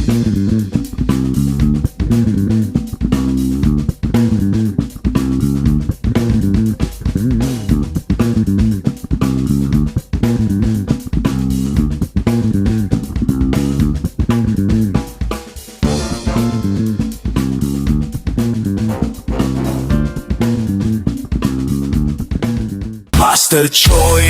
Master Choi.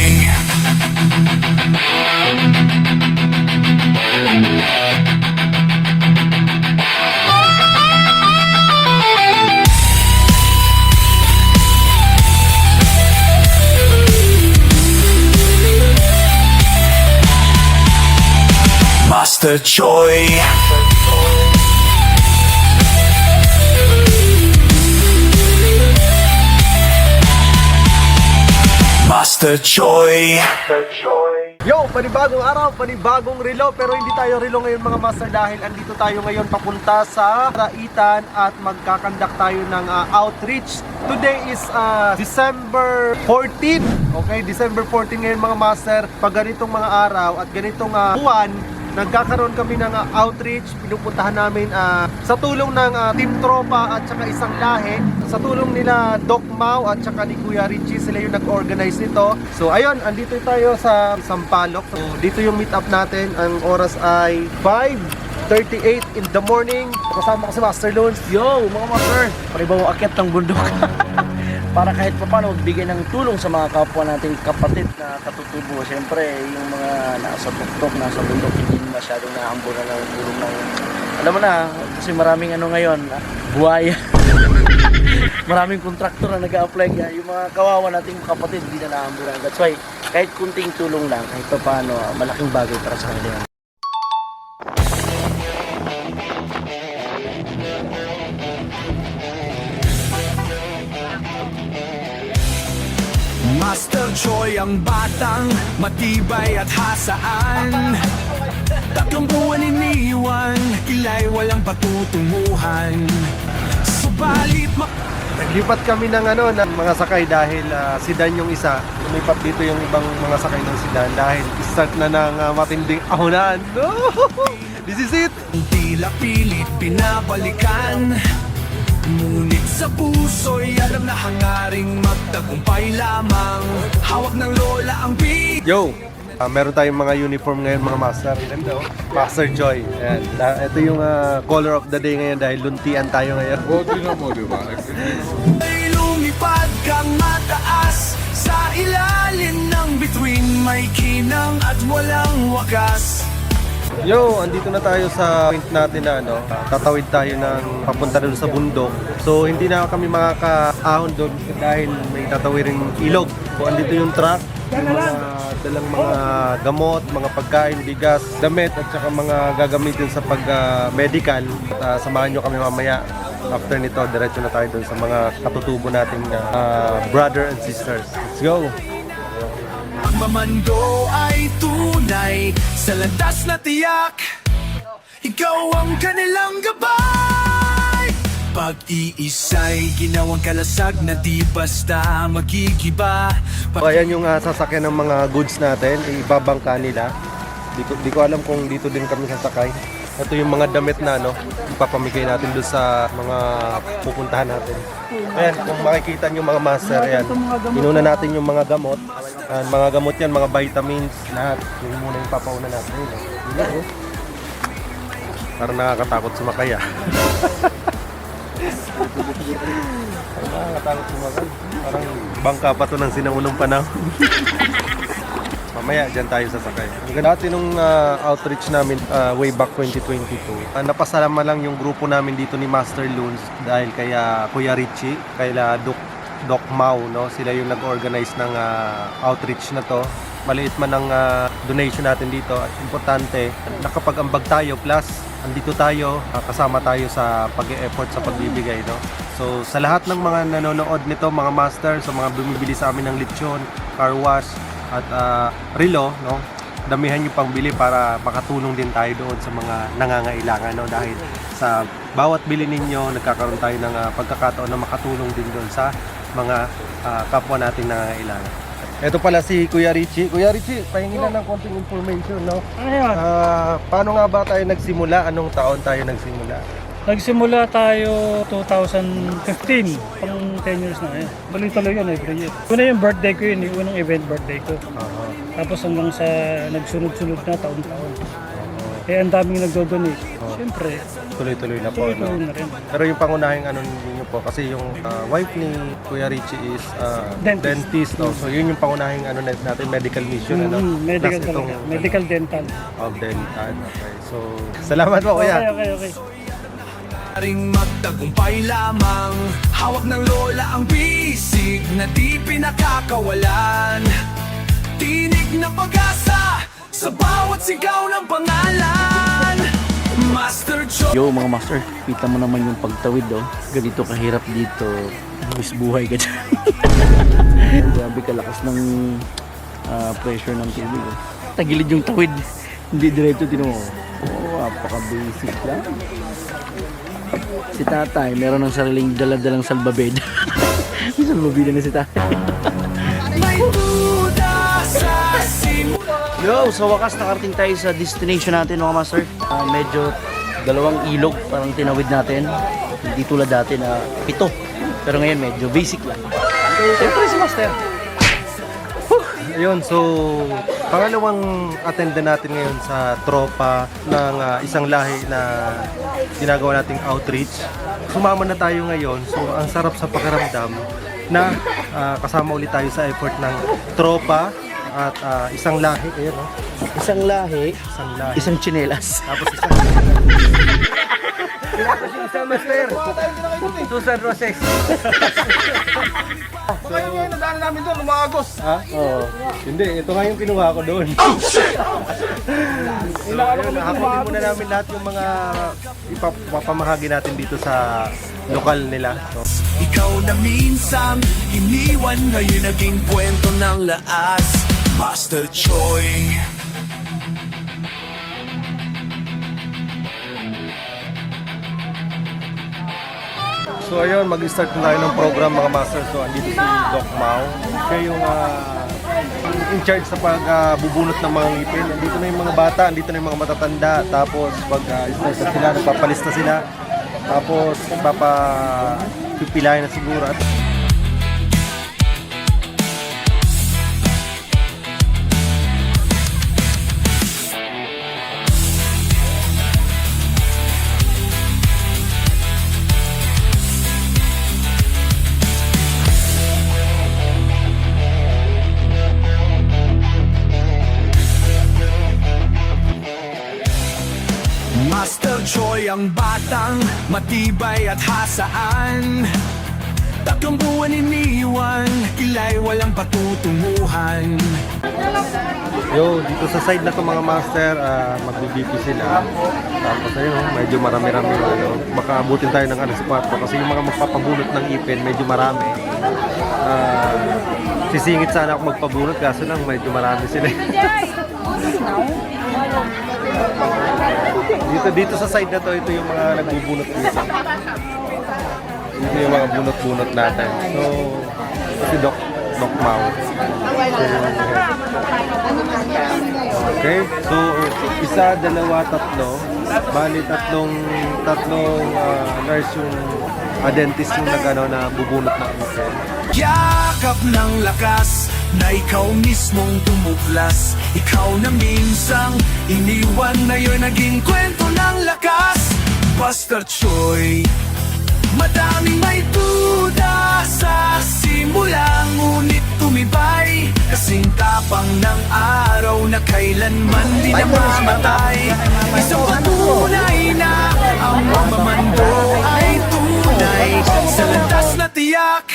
Master Choi. Master Choi. Yo, panibagong araw, panibagong relo. Pero hindi tayo relo ngayon mga master, dahil andito tayo ngayon papunta sa Raitan at magkakandak tayo ng outreach. Today is December 14. Okay, December 14 ngayon mga master. Pag ganitong mga araw at ganitong buwan, nagkakaroon kami ng outreach. Pinupuntahan namin sa tulong ng Team Tropa at saka isang lahi. Sa tulong nila Doc Mau at saka ni Kuya Richie, sila yung nag-organize nito. So ayun, andito tayo sa Sampaloc. So dito yung meet up natin. Ang oras ay 5:38 in the morning. Kasama ko si Master Loons. Yo, mga master, paribaw akyat ng bundok. Para kahit pa paano magbigay ng tulong sa mga kapwa nating kapatid na katutubo. Siyempre, yung mga nasa tuktok, nasa bundok, hindi masyadong naambunan ng tulong ng... Alam mo na, kasi maraming ano ngayon, buhaya. Maraming kontraktor na nag-a-apply kaya yung mga kawawa nating kapatid hindi na naambunan. That's why, kahit kunting tulong lang, kahit pa paano, malaking bagay para sa kanila. Master Choi ang batang matibay at hasaan. 3 buwan iniwan, kilay walang patutunguhan. Subalit Naglipat kami ng ng mga sakay dahil sedan yung isa. Lumipat dito yung ibang mga sakay ng sedan dahil start na ng matinding ahonan. No! This is it! tila pilit pinabalikan. Ngunit sa puso'y alam na hangaring magtagumpay lamang. Hawak ng lola ang beat. Yo! Meron tayong mga uniform ngayon mga master. Ganda, oh. Master Joy. Ayan. Ito yung color of the day ngayon dahil luntian tayo ngayon. Ay lumipad kang mataas sa ilalim ng bituin. May kinang at walang wakas. Yo, andito na tayo sa point natin na tatawid tayo ng papunta doon sa bundok. So hindi na kami makakaahon doon dahil may tatawiring ilog. So andito yung truck, yung mga dalang mga gamot, mga pagkain, bigas, damit at saka mga gagamitin sa pag-medical. Samahan nyo kami mamaya. After nito, diretso na tayo doon sa mga katutubo nating brother and sisters. Let's go! Pagmamando ay tunay sa landas na tiyak. Ikaw ang kanilang gabay. Pag-iisa'y ginawang kalasag na di basta magigiba. So, ayan yung sasakyan ng mga goods natin, ibabangka nila. Di ko alam kung dito din kami sasakay. Ito yung mga damit na ipapamigay natin doon sa mga pupuntahan natin. Ayan, kung makikita nyo mga master, ayan, inuna natin yung mga gamot. Mga gamot yan, mga vitamins, lahat. Yung muna yung papauna natin. Yun, parang nakakatakot sumakay Parang nakakatakot sumakay. Parang bangka pa to ng sinaunang panahon. Mamaya dyan tayo sasakay. Dati nung outreach namin way back 2022, napasalaman lang yung grupo namin dito ni Master Loons dahil kay Kuya Richie, kay Doc Mau, no? Sila yung nag-organize ng outreach na to. Maliit man ang donation natin dito. Importante, nakapag-ambag tayo plus andito tayo, kasama tayo sa pag-e-effort sa pagbibigay, no? So sa lahat ng mga nanonood nito, mga master, sa mga bumibili sa amin ng lechon, car wash at relo, no? Damihan niyo pang bili para makatulong din tayo doon sa mga nangangailangan, no? Dahil sa bawat bili ninyo, nagkakaroon tayo ng pagkakataon na makatulong din doon sa mga kapwa nating nangangailangan. Ito pala si Kuya Richie. Kuya Richie, pahingin na ng konting information, no? Ayun. Paano nga ba tayo nagsimula? Anong taon tayo nagsimula? Nagsimula tayo 2015, pang 10 years na yun. Tuloy-tuloy yun every year. Una yung birthday ko yun, yung unang event birthday ko. Tapos hanggang sa nagsunod-sunod na taon-taon. Kaya ang daming nagdo-donate. Siyempre, Tuloy-tuloy na po, tuloy-tuloy no? na rin. Pero yung pangunahing ano ninyo po, kasi yung wife ni Kuya Richie is dentist, no? So yun yung pangunahing ano natin, medical mission, ano? Medical Plus talaga. Medical dental. dental. Okay. So, salamat po, Kuya. Okay. Ring magtagumpay lamang. Hawak ng lola ang bisig na di pinakakawalan. Tinig na pag-asa sa bawat sigaw ng pangalan. Master Cho. Yo mga master, kita mo naman yung pagtawid oh. Ganito kahirap dito. Buwis buhay ka dyan. Grabe kalakas ng pressure ng tubig oh. Tagilid yung tawid. Hindi diretso tino mo. Oh, napaka-basic lang. Si tatay, meron ng sariling daladalang salbabeda. May salbabeda na si tatay. May duda sa simula. Yo, sa wakas nakarating tayo sa destination natin mga master. Medyo dalawang ilog parang tinawid natin. Hindi tulad dati na 7. Pero ngayon medyo basic lang. Siyempre si master. Ayun, so pangalawang attendant natin ngayon sa tropa ng isang lahi na ginagawa nating outreach. Sumama na tayo ngayon, so ang sarap sa pakiramdam na kasama ulit tayo sa effort ng tropa at isang lahi. Ayun, oh. Isang lahi, Isang lahi. isang tsinelas. Tapos isang... Isang master. Susan Roses. Baka yung nadaan namin doon, umagos. Ha? Oo. Hindi, ito nga yung kinuha ko doon. So, ayun, hakutin muna namin lahat yung mga ipapamahagi natin dito sa lokal nila. So, Ikaw na minsan iniwan, ngayon naging kwento ng laas. Master Choi. so ayun, mag-start na tayo ng program mga master. So andito si Doc Mau. Siya yung in charge sa pagbubunot ng mga ngipin. Andito na yung mga bata, andito na yung mga matatanda. Tapos pag start na sila, nagpapalista sila. Tapos pipilayan na siguro. At Master Choi ang batang matibay at hasaan. 3 buwan iniwan, kilay walang patutunguhan. yo, dito sa side na to mga master, magbibipi sila. Tapos ayun, medyo marami-rami baka abutin tayo ng alas 4 kasi yung mga magpapabunot ng ipin, medyo marami. Sisingit sana ako magpabunot kaso lang medyo marami sila. Dito sa side na to, ito yung mga nagbubunot dito. Ito yung mga bunot-bunot natin. So, si Doc Mau. Okay, so isa, dalawa, tatlo. Bali tatlong nurse yung dentist yung na bubunot ng ipin. Yakap ng lakas na ikaw mismong tumuklas. Ikaw na minsang iniwan, na yun naging kwento ng lakas. Master Choi. Madaming may duda sa simula, ngunit tumibay. Kasing tapang ng araw na kailanman di namamatay. Isang patunay na ang mamando ay tunay. Sa landas na tiyak,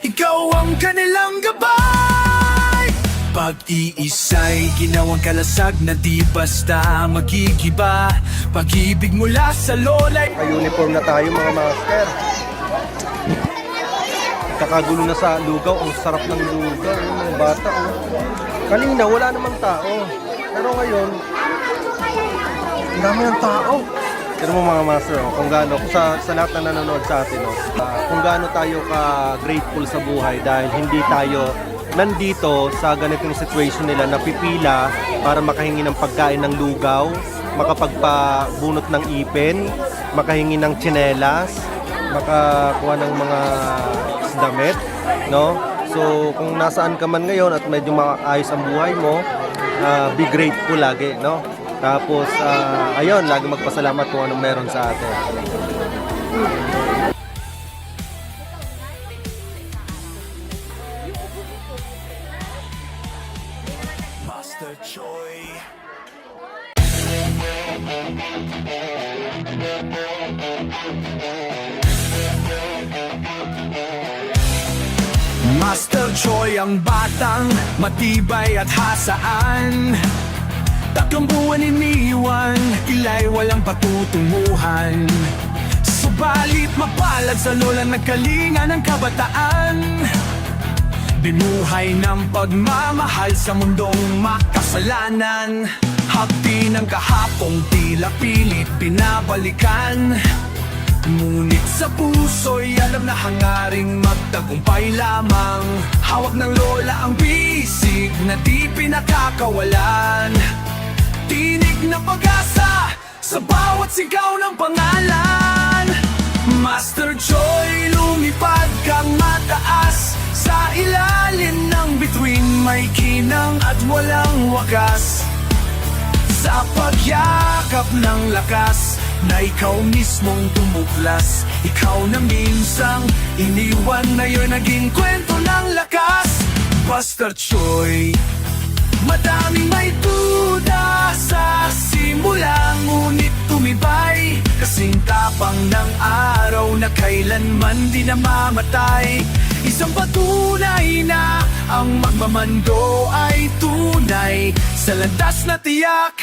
ikaw ang kanilang gabay. Pag-iisa'y ginawang kalasag na di basta magigiba. Pag-ibig mula sa lola'y Uniform na tayo mga master. Kakagulo na sa lugaw. Ang sarap ng lugaw. Yung mga bata. Oh. Kanina wala namang tao. Pero ngayon, ang dami ng tao. Pero mo mga master, kung gaano, sa lahat na nanonood sa atin, kung gaano tayo ka-grateful sa buhay dahil hindi tayo nandito sa ganitong situation nila, napipila para makahingi ng pagkain ng lugaw, makapagpabunot ng ipin, makahingi ng tsinelas, makakuha ng mga damit, no? So, kung nasaan ka man ngayon at medyo maayos ang buhay mo, be grateful lagi, no? Tapos, ayun, lagi magpasalamat kung anong meron sa atin. Master Choi. Master Choi ang batang matibay at hasaan. 3 buwan iniwan, ila'y walang patutunguhan. Subalit mapalad sa lola nagkalinga ng kabataan. Binuhay ng pagmamahal sa mundong makasalanan. Hapdi ng kahapong tila pilit binabalikan. Ngunit sa puso'y alam na hangaring magtagumpay lamang. Hawak ng lola ang bisig na di pinakakawalan. Tinig na pag-asa sa bawat sigaw ng pangalan. Master Choi, lumipad kang mataas. Sa ilalim ng bituin may kinang at walang wakas. Sa pagyakap ng lakas na ikaw mismong tumuklas. Ikaw na minsang iniwan na yun naging kwento ng lakas. Master Choi, madaming may duda sa simula, ngunit tumibay. Kasing tapang ng araw na kailanman di namamatay. Isang patunay na ang magmamando ay tunay. Sa landas na tiyak,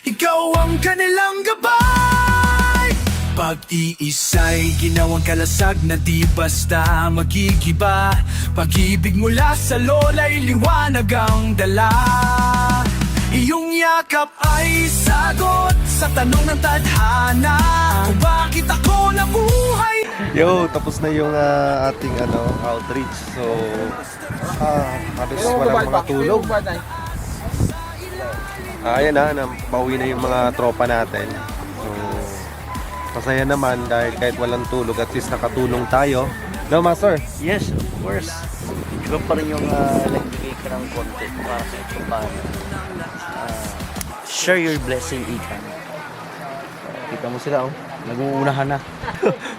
ikaw ang kanilang gabay. Pag-iisa'y ginawang kalasag na di basta magigiba. Pag-ibig mula sa lola'y liwanag ang dala. Iyong yakap ay sagot sa tanong ng tadhana, kung bakit ako nabuhay. Yo, tapos na yung ating outreach. So, halos walang mga tulog. Ayan na, pauwi na yung mga tropa natin. So, masaya naman dahil kahit walang tulog, at least nakatulong tayo. No, Master? Yes, of course. Iba pa rin yung nagbigay ka ng content para sa ito paano. Share your blessing, Ethan. Kita mo sila, oh. Nag-uunahan na.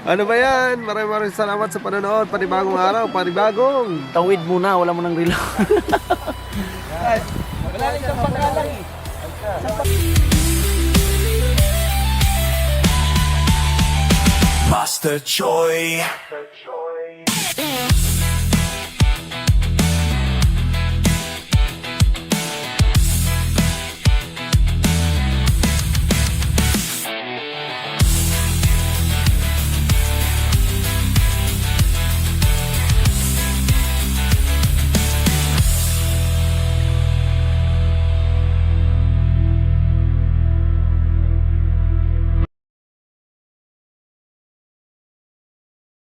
Ano ba yan? Maraming salamat sa panonood. Panibagong araw, panibagong. Tawid muna, wala mo ng relo. Wala rin kang pag-alang eh. Master Choi.